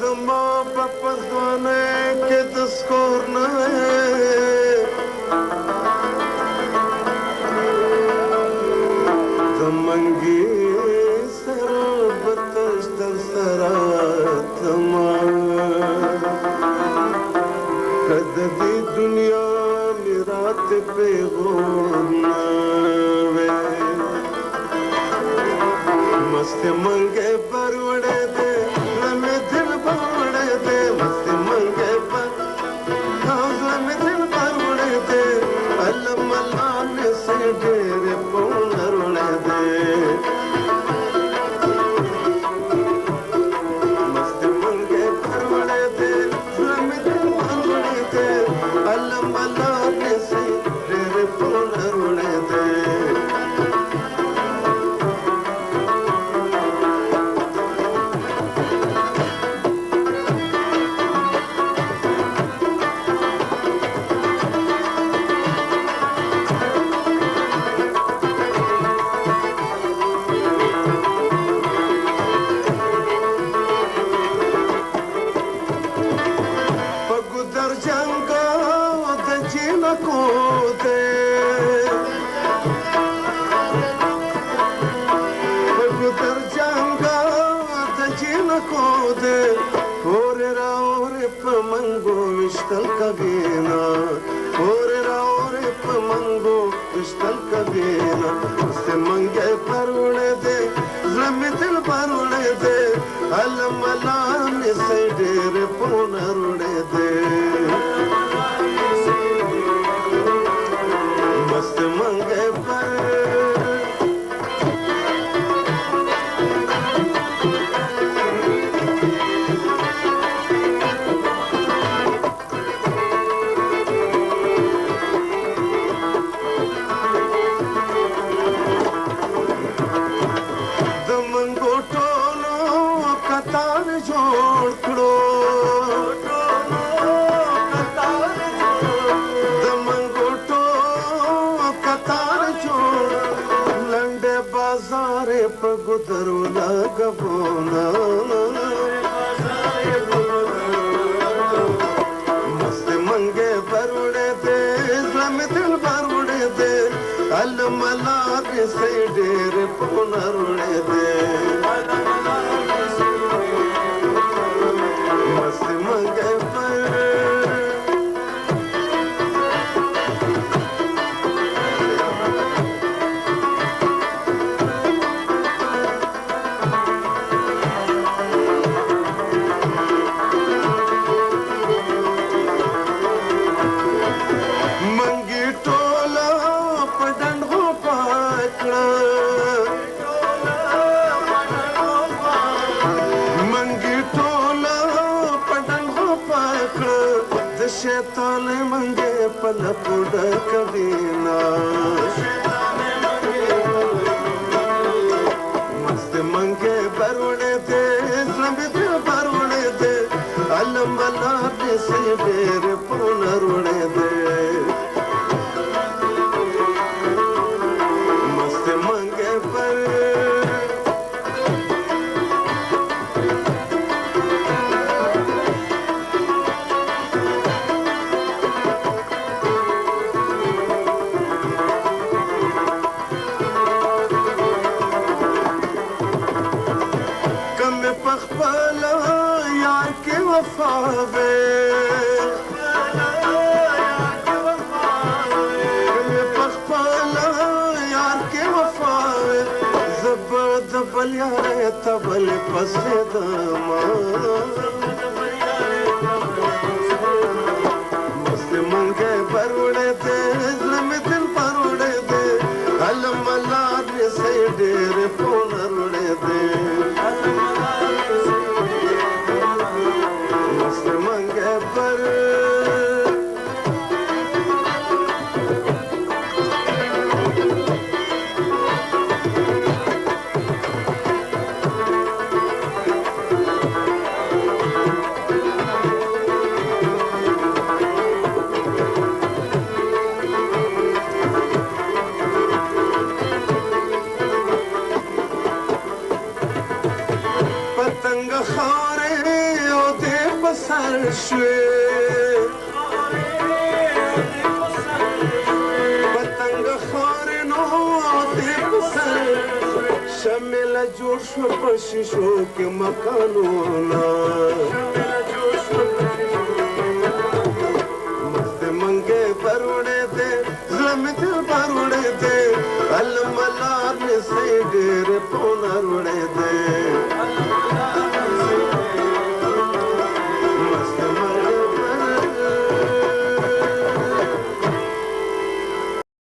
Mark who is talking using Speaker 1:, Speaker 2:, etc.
Speaker 1: زما په پځوانۍ کې د سکور نه د منګي سره به تش در سره تما که د دې دنیا مې راته پیغور نه وې मस्त मंगे पर उड़े दे लम्हे दिल पर उड़े दे मस्त मंगे पर लम्हे दिल पर उड़े दे अलम अल्लाह से डेरे पुनर उड़े दे मस्त मंगे पर उड़े दे लम्हे दिल पर उड़े दे अलम अल्लाह से डेरे पुनर उड़े दे سر شوې پتنګ خورې نو دې په سر شمل جوړ شو په شیشو کې مکانونه مست منګې پر وړې دې زړه مې دل پر وړې دې الملار مې سي ډېر په نر وړې دې